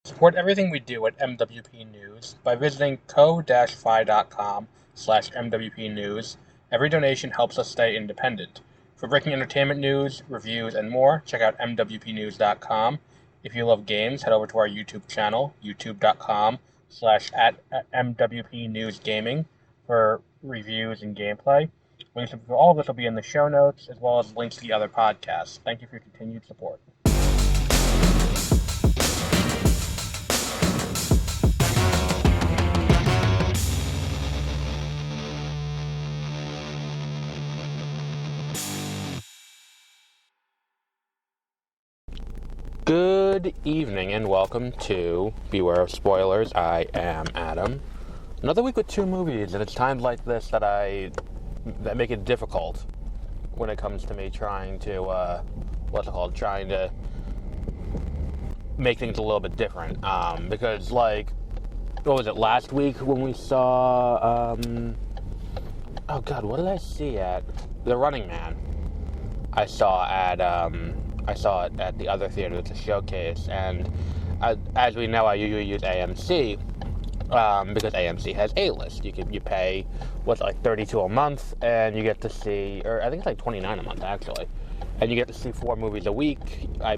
Support everything we do at MWP News by visiting co-fi.com/MWP News. Every donation helps us stay independent. For breaking entertainment news, reviews, and more, check out MWPnews.com. If you love games, head over to our YouTube channel, youtube.com/at MWP News Gaming for reviews and gameplay. Links for all of this will be in the show notes, as well as links to the other podcasts. Thank you for your continued support. Good evening and welcome to Beware of Spoilers. I am Adam. Another week with two movies, and it's times like this that make it difficult when it comes to me trying to trying to make things a little bit different. Because what was it, last week when we saw oh god, what did I see at The Running Man? I saw it at the other theater. It's a showcase, and as we know, I usually use AMC because AMC has A-list. You pay what's like $32 a month, and you get to see, or I think it's like $29 a month actually, and you get to see 4 movies a week. I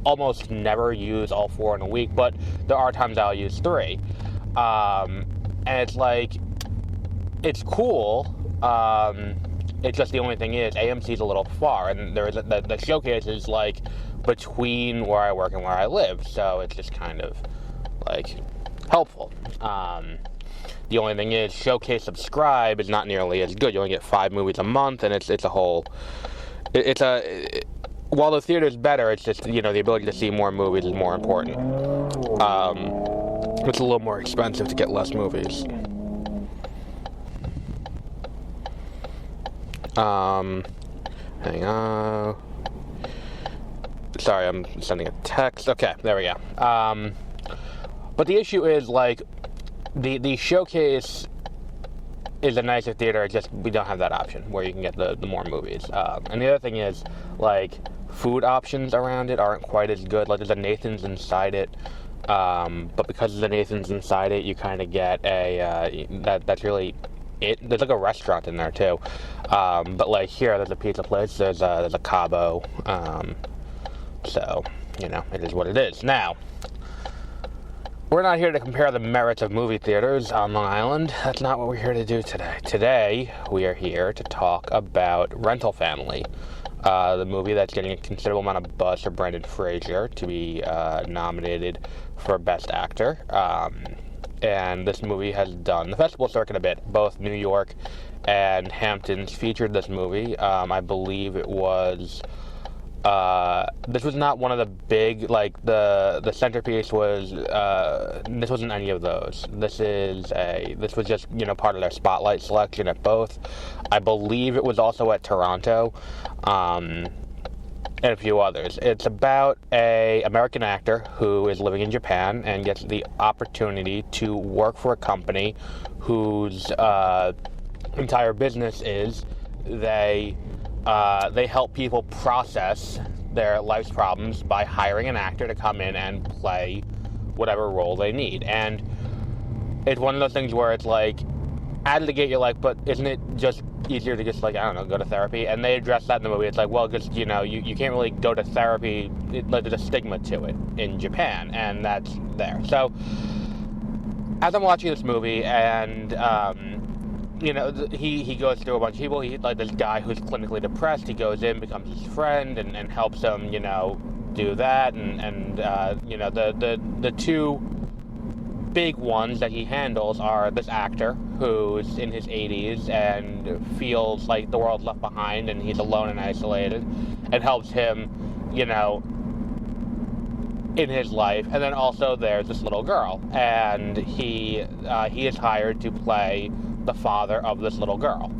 almost never use all 4 in a week, but there are times I'll use 3, and it's cool. It's just the only thing is AMC's a little far, and the showcase is like between where I work and where I live, so it's just kind of like helpful. The only thing is Showcase Subscribe is not nearly as good. You only get 5 movies a month, and while the theater's better, it's just, the ability to see more movies is more important. It's a little more expensive to get less movies. Hang on. Sorry, I'm sending a text. Okay, there we go. But the issue is, the showcase is a nicer theater, just we don't have that option where you can get the more movies. And the other thing is, food options around it aren't quite as good. There's a Nathan's inside it. But because of the Nathan's inside it, you kind of get that's really it. There's a restaurant in there too, but here there's a pizza place. There's a Cabo, so it is what it is. Now, we're not here to compare the merits of movie theaters on Long Island. That's not what we're here to do today. Today we are here to talk about Rental Family, the movie that's getting a considerable amount of buzz for Brendan Fraser to be nominated for Best Actor. And this movie has done the festival circuit a bit. Both New York and Hamptons featured this movie. I believe it was... this was not one of the big, the centerpiece was... this wasn't any of those. This was just, part of their spotlight selection at both. I believe it was also at Toronto. And a few others. It's about an American actor who is living in Japan and gets the opportunity to work for a company whose entire business is they help people process their life's problems by hiring an actor to come in and play whatever role they need. And it's one of those things where it's out of the gate, you're but isn't it just easier to just, go to therapy? And they address that in the movie. It's just, you can't really go to therapy. There's a stigma to it in Japan, and that's there. So, as I'm watching this movie, and, he goes through a bunch of people. This guy who's clinically depressed, he goes in, becomes his friend, and helps him, do that. And the two big ones that he handles are this actor who's in his 80s and feels like the world's left behind and he's alone and isolated, and helps him, in his life. And then also there's this little girl, and he is hired to play the father of this little girl,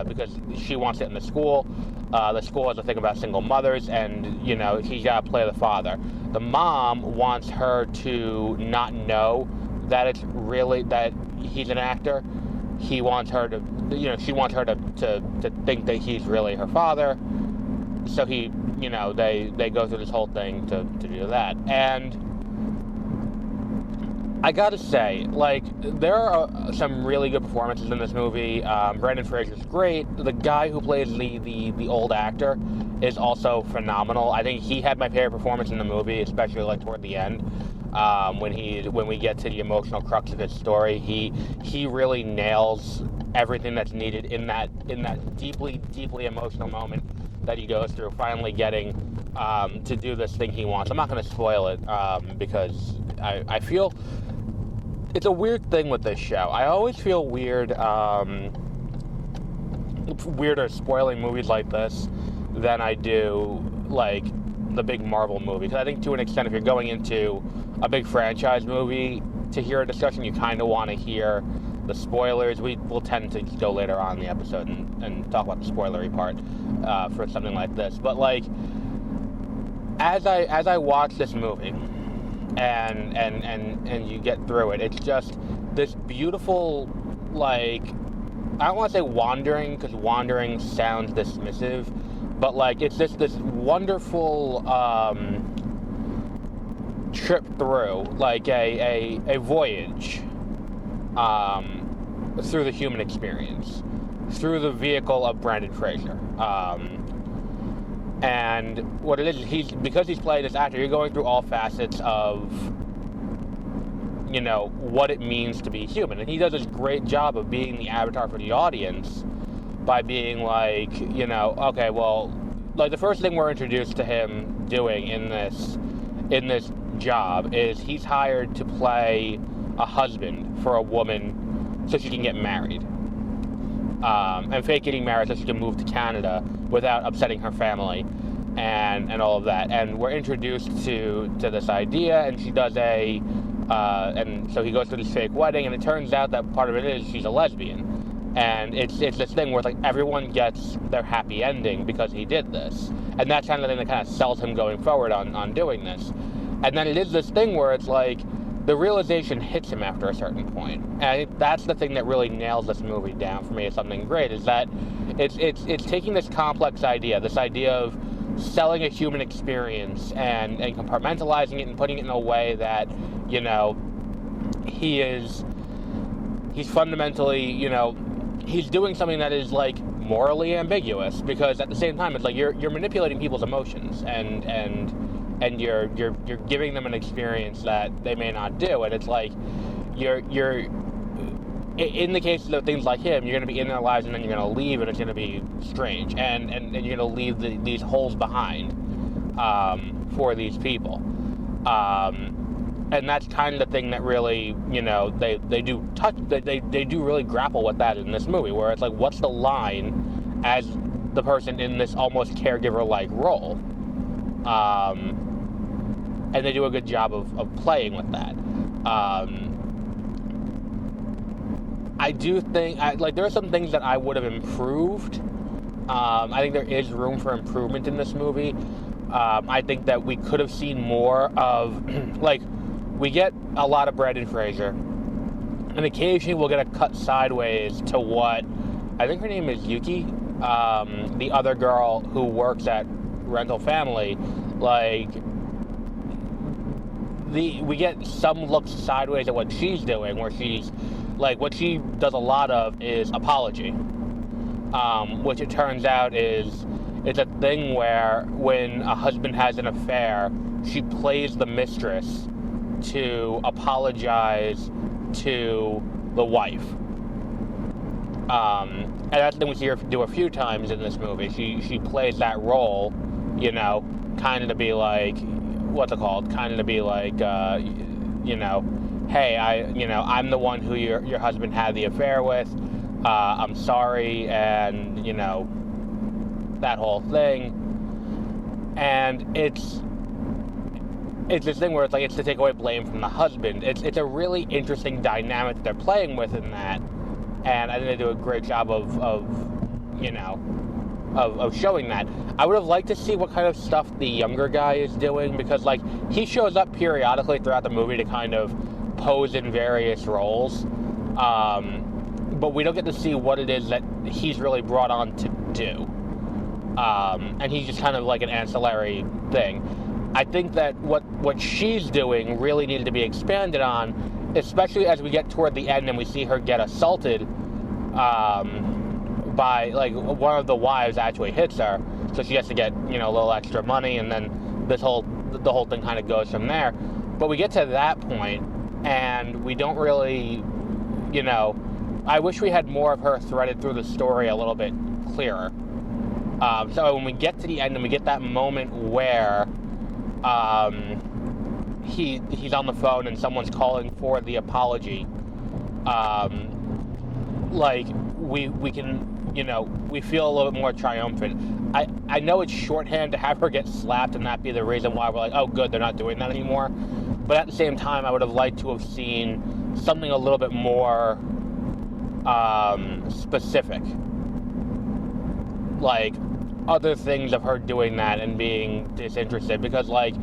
because she wants it in the school. The school has a thing about single mothers, and, he's got to play the father. The mom wants her to not know that it's really, that he's an actor. He wants her to, she wants her to think that he's really her father. so he, they go through this whole thing to do that. And I gotta say, like, there are some really good performances in this movie. Brendan Fraser's great. The guy who plays the old actor is also phenomenal. I think he had my favorite performance in the movie, especially like toward the end, when we get to the emotional crux of his story. He really nails everything that's needed in that deeply emotional moment that he goes through, finally getting to do this thing he wants. I'm not going to spoil it because I feel it's a weird thing with this show. I always feel weirder spoiling movies like this than I do like the big Marvel movie. Because I think to an extent, if you're going into a big franchise movie to hear a discussion, you kind of want to hear the spoilers. We will tend to go later on in the episode and talk about the spoilery part for something like this. But like, as I watch this movie and you get through it, it's just this beautiful, like, I don't want to say wandering, because wandering sounds dismissive, but like it's just this wonderful trip through, like a voyage through the human experience, through the vehicle of Brendan Fraser. And what it is, because he's playing this actor, you're going through all facets of, what it means to be human. And he does this great job of being the avatar for the audience by being like, okay, well, like the first thing we're introduced to him doing in this job is he's hired to play a husband for a woman so she can get married. And fake getting married so she can move to Canada without upsetting her family and all of that. And we're introduced to this idea, and she does and so he goes to this fake wedding, and it turns out that part of it is she's a lesbian. And it's this thing where it's like everyone gets their happy ending because he did this. And that's kind of the thing that kind of sells him going forward on doing this. And then it is this thing where it's like, the realization hits him after a certain point. And I think that's the thing that really nails this movie down for me as something great, is that it's taking this complex idea, this idea of selling a human experience and compartmentalizing it and putting it in a way that, he's fundamentally, he's doing something that is like morally ambiguous, because at the same time it's like you're manipulating people's emotions and you're giving them an experience that they may not do, and it's like you're in the case of things like him, you're going to be in their lives and then you're going to leave, and it's going to be strange, and you're going to leave these holes behind for these people, and that's kind of the thing that really, they do really grapple with that in this movie, where it's like, what's the line as the person in this almost caregiver-like role? And they do a good job of playing with that. I do think, there are some things that I would have improved. I think there is room for improvement in this movie. I think that we could have seen more of, we get a lot of Brendan Fraser, and occasionally we'll get a cut sideways to what, I think her name is Yuki, the other girl who works at Rental Family, we get some looks sideways at what she's doing, where she's, what she does a lot of is apology, which it turns out it's a thing where when a husband has an affair, she plays the mistress to apologize to the wife. And that's the thing we see her do a few times in this movie. She plays that role, kind of to be like, what's it called? Kind of to be like, hey, I'm the one who your husband had the affair with. I'm sorry, and that whole thing. And it's this thing where it's like, it's to take away blame from the husband. It's a really interesting dynamic that they're playing with in that, and I think they do a great job of showing that. I would have liked to see what kind of stuff the younger guy is doing, because he shows up periodically throughout the movie to kind of pose in various roles, but we don't get to see what it is that he's really brought on to do. And he's just kind of like an ancillary thing. I think that what she's doing really needed to be expanded on, especially as we get toward the end and we see her get assaulted by, like, one of the wives actually hits her, so she has to get, a little extra money, and then the whole thing kind of goes from there. But we get to that point, and we don't really, I wish we had more of her threaded through the story a little bit clearer. So when we get to the end and we get that moment where he's on the phone and someone's calling for the apology, we can, we feel a little bit more triumphant. I know it's shorthand to have her get slapped and that be the reason why we're like, oh good, they're not doing that anymore. But at the same time, I would have liked to have seen something a little bit more specific. Like, other things of her doing that and being disinterested. Because, like,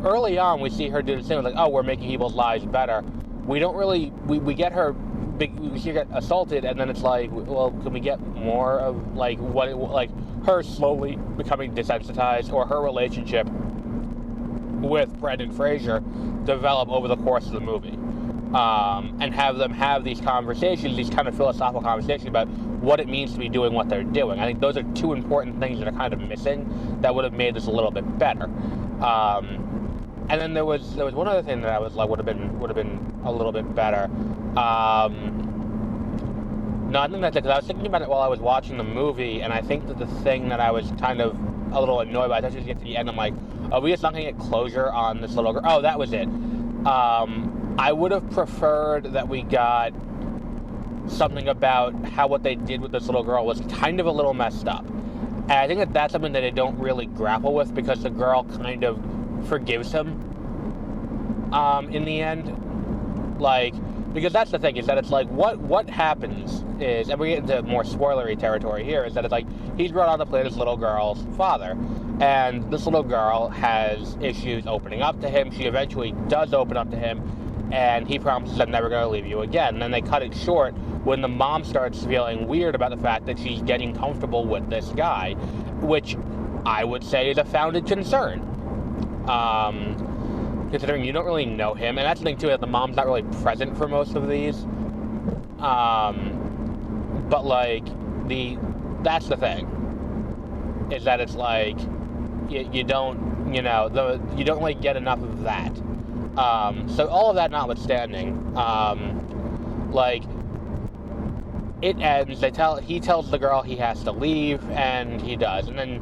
early on, we see her do this thing, like, oh, we're making people's lives better. We don't really, we get her, we see her get assaulted, and then it's like, well, can we get more of, like, her slowly becoming desensitized, or her relationship with Brendan Fraser develop over the course of the movie, and have them have these conversations, these kind of philosophical conversations about what it means to be doing what they're doing. I think those are two important things that are kind of missing that would have made this a little bit better. And then there was one other thing that I was like would have been a little bit better. No, I think that's it, because I was thinking about it while I was watching the movie, and I think that the thing that I was kind of a little annoyed by, especially as you get to the end, I'm like, are we just not going to get closure on this little girl? Oh, that was it. I would have preferred that we got something about how what they did with this little girl was kind of a little messed up. And I think that that's something that they don't really grapple with, because the girl kind of forgives him in the end. Like, because that's the thing, is that it's like, what happens is, and we get into more spoilery territory here, is that it's like, he's brought on to play this little girl's father, and this little girl has issues opening up to him. She eventually does open up to him, and he promises, I'm never going to leave you again. And then they cut it short when the mom starts feeling weird about the fact that she's getting comfortable with this guy, which I would say is a founded concern. Considering you don't really know him, and that's the thing too, that the mom's not really present for most of these. But like, that's the thing, is that it's like, you don't really get enough of that. So all of that notwithstanding, like, it ends, he tells the girl he has to leave, and he does, and then,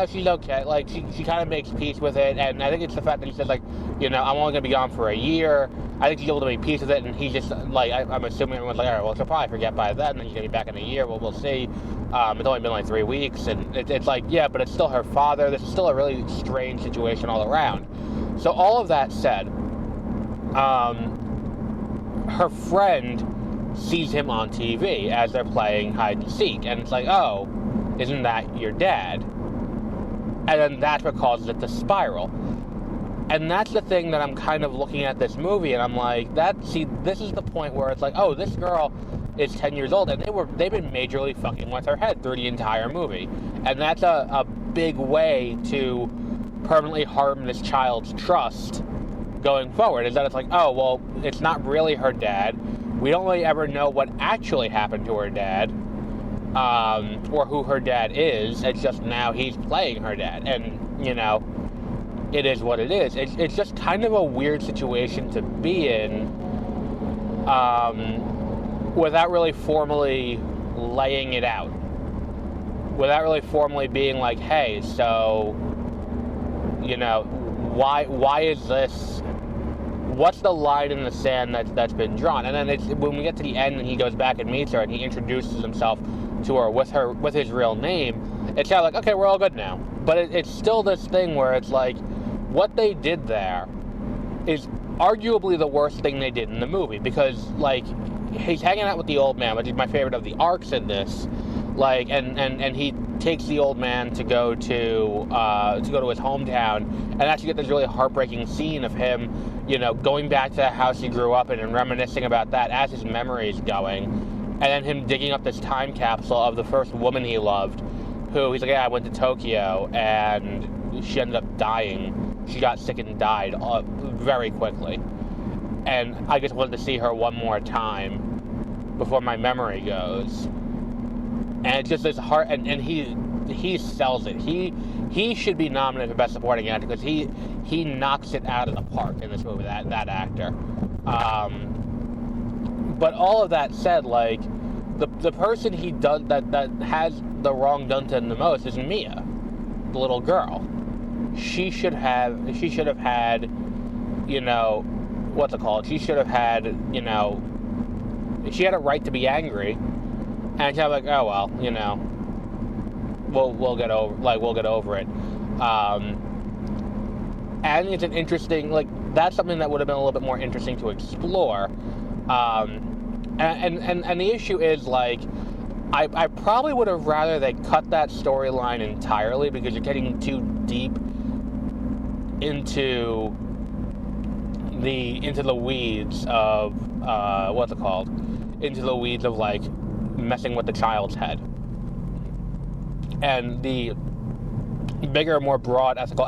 she's okay, like, she kind of makes peace with it, and I think it's the fact that he says, like, I'm only going to be gone for a year. I think she's able to make peace with it, and he's just, like, I'm assuming everyone's like, all right, well, she'll probably forget by then, and then he's going to be back in a year, well, we'll see. It's only been, like, 3 weeks, and it's like, yeah, but it's still her father. This is still a really strange situation all around. So all of that said, her friend sees him on TV as they're playing hide and seek, and it's like, oh, isn't that your dad? And then that's what causes it to spiral. And that's the thing that I'm kind of looking at this movie, and I'm like, this is the point where it's like, oh, this girl is 10 years old, and they've been majorly fucking with her head through the entire movie. And that's a big way to permanently harm this child's trust going forward, is that it's like, oh, well, it's not really her dad. We don't really ever know what actually happened to her dad, or who her dad is. It's just now he's playing her dad, and, it is what it is. It's just kind of a weird situation to be in, without really formally laying it out. Without really formally being like, hey, so, why is this? What's the line in the sand that's been drawn? And then when we get to the end and he goes back and meets her and he introduces himself to her with his real name, it's kind of like, okay, we're all good now. But it's still this thing where it's like, what they did there is arguably the worst thing they did in the movie, because, like, he's hanging out with the old man, which is my favorite of the arcs in this, like, and he takes the old man to go to his hometown, and actually get this really heartbreaking scene of him, going back to the house he grew up in and reminiscing about that as his memory is going, and then him digging up this time capsule of the first woman he loved, who, he's like, yeah, I went to Tokyo, and she ended up dying. She got sick and died very quickly. And I just wanted to see her one more time before my memory goes. And it's just this heart, and he sells it. He should be nominated for Best Supporting Actor because he knocks it out of the park in this movie, that actor. But all of that said, like, the person he does that has the wrong done to him the most is Mia, the little girl. She should have had, you know, what's it called? She should have had, you know, she had a right to be angry, and she's like, oh well, you know, we'll get over it. And it's an interesting, like, that's something that would have been a little bit more interesting to explore. And the issue is, like, I probably would have rather they cut that storyline entirely, because you're getting too deep into the weeds of what's it called? Into the weeds of, like, messing with the child's head. And the bigger, more broad ethical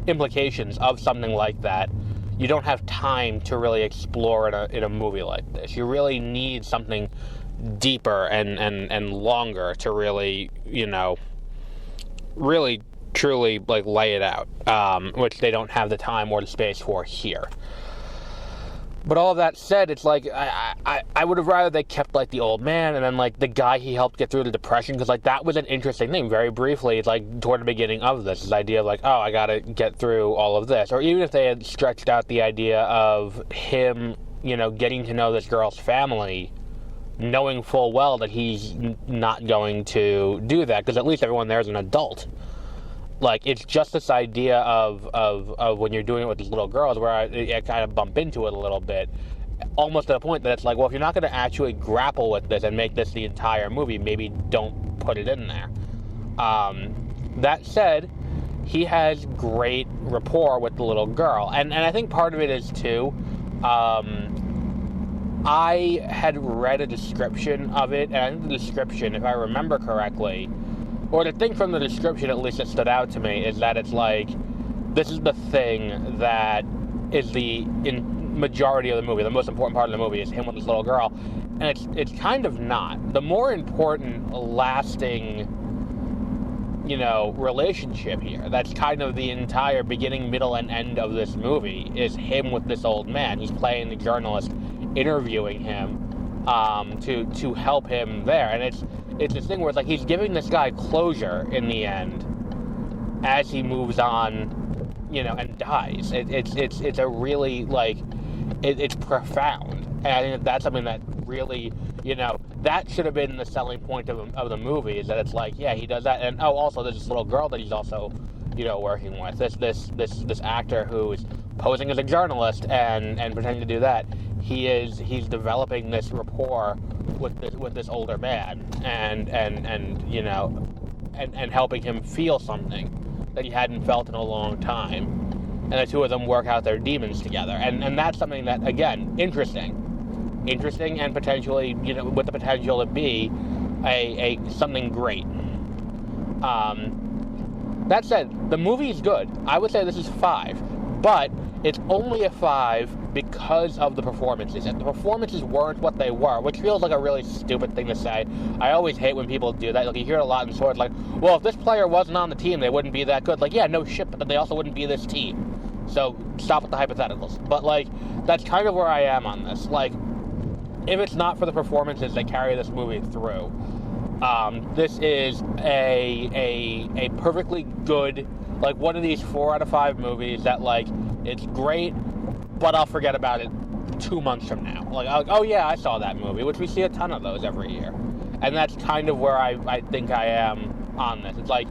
implications of something like that, you don't have time to really explore in a movie like this. You really need something deeper and longer to really, you know, really truly, like, lay it out, which they don't have the time or the space for here. But all of that said, it's like, I would have rather they kept, like, the old man and then, like, the guy he helped get through the depression, because, like, that was an interesting thing. Very briefly, it's like, toward the beginning of this idea of, like, oh, I gotta get through all of this. Or even if they had stretched out the idea of him, you know, getting to know this girl's family, knowing full well that he's not going to do that, because at least everyone there is an adult. Like, it's just this idea of when you're doing it with these little girls, where I kind of bump into it a little bit, almost to the point that it's like, well, if you're not going to actually grapple with this and make this the entire movie, maybe don't put it in there. That said, he has great rapport with the little girl, and I think part of it is, too, I had read a description of it, and I think the description, if I remember correctly, or the thing from the description, at least, that stood out to me, is that it's like, this is the thing that is the majority of the movie. The most important part of the movie is him with this little girl. And it's kind of not. The more important, lasting, you know, relationship here, that's kind of the entire beginning, middle, and end of this movie, is him with this old man. He's playing the journalist, interviewing him, to help him there. And it's this thing where it's like he's giving this guy closure in the end as he moves on, you know, and dies. It's a really, like, it's profound. And I think that's something that really, you know, that should have been the selling point of the movie, is that it's like, yeah, he does that, and also there's this little girl that he's also, you know, working with. This actor who is posing as a journalist and pretending to do that. He's developing this rapport with this older man, and you know, and helping him feel something that he hadn't felt in a long time, and the two of them work out their demons together, and that's something that, again, interesting, and potentially, you know, with the potential to be a something great. That said, the movie's good. I would say this is 5, but it's only a 5 because of the performances. And the performances weren't what they were, which feels like a really stupid thing to say. I always hate when people do that. Like, you hear it a lot in sports, like, well, if this player wasn't on the team, they wouldn't be that good. Like, yeah, no shit, but they also wouldn't be this team. So, stop with the hypotheticals. But, like, that's kind of where I am on this. Like, if it's not for the performances that carry this movie through, this is a perfectly good, like, one of these 4 out of 5 movies that, like, it's great, but I'll forget about it 2 months from now. Like, oh yeah, I saw that movie, which we see a ton of those every year. And that's kind of where I think I am on this. It's like,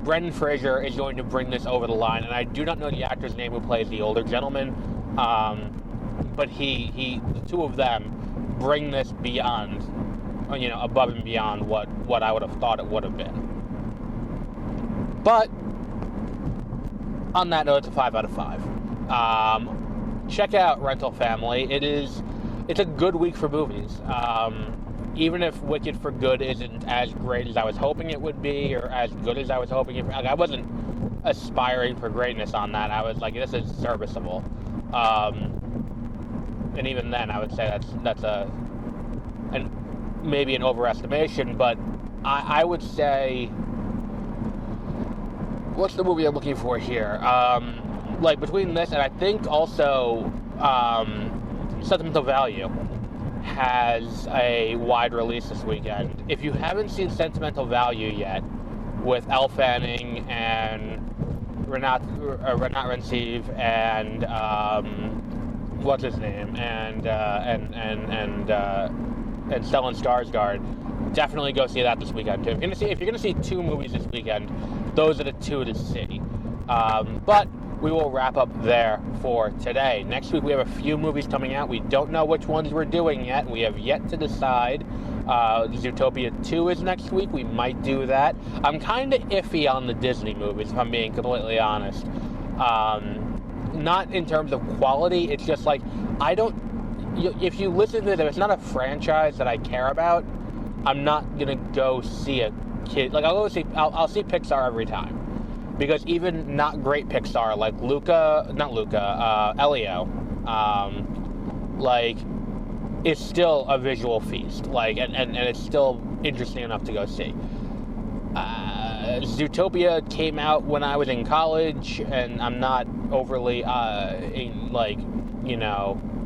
Brendan Fraser is going to bring this over the line, and I do not know the actor's name who plays the older gentleman, but the two of them bring this beyond, you know, above and beyond what I would have thought it would have been. But on that note, it's a 5 out of 5. Check out Rental Family. It's a good week for movies. even if Wicked for Good isn't as great as I was hoping it would be, or as good as I was hoping it, I wasn't aspiring for greatness on that. I was like, this is serviceable. And even then, I would say that's maybe an overestimation, but I would say, what's the movie I'm looking for here? Like between this and I think also Sentimental Value has a wide release this weekend. If you haven't seen Sentimental Value yet, with Elle Fanning and Renat Rensive and what's his name and Stellan Skarsgård, definitely go see that this weekend too. If you're gonna see two movies this weekend, those are the two to see. But we will wrap up there for today. Next week we have a few movies coming out. We don't know which ones we're doing yet. We have yet to decide. Zootopia 2 is next week. We might do that. I'm kind of iffy on the Disney movies, if I'm being completely honest. Not in terms of quality. It's just like, if you listen to it, if it's not a franchise that I care about, I'm not going to go see a kid. Like, I'll see Pixar every time. Because even not great Pixar, like Elio, like, it's still a visual feast. Like, and it's still interesting enough to go see. Zootopia came out when I was in college, and I'm not overly,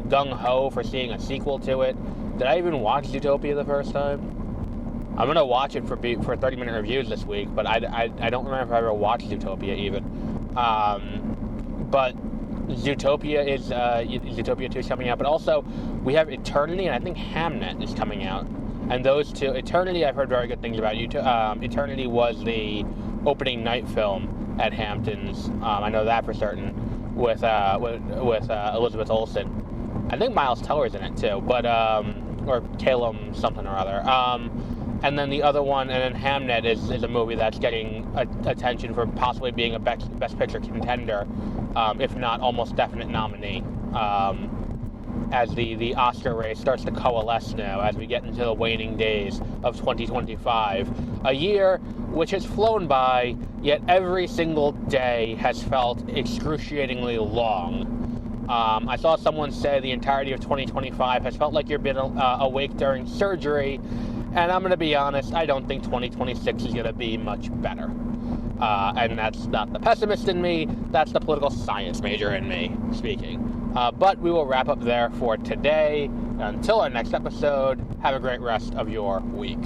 gung-ho for seeing a sequel to it. Did I even watch Zootopia the first time? I'm going to watch it for 30-minute reviews this week, but I don't remember if I ever watched Zootopia even. But Zootopia 2 is coming out, but also we have Eternity, and I think Hamnet is coming out. And those two, Eternity, I've heard very good things about. Eternity was the opening night film at Hamptons. I know that for certain, with Elizabeth Olsen. I think Miles Teller's in it too, but or Calum something or other. And then the other one, and then Hamnet is a movie that's getting attention for possibly being a Best Picture contender, if not almost definite nominee, as the Oscar race starts to coalesce now as we get into the waning days of 2025. A year which has flown by, yet every single day has felt excruciatingly long. I saw someone say the entirety of 2025 has felt like you've been awake during surgery. And I'm going to be honest, I don't think 2026 is going to be much better. And that's not the pessimist in me, that's the political science major in me speaking. But we will wrap up there for today. Until our next episode, have a great rest of your week.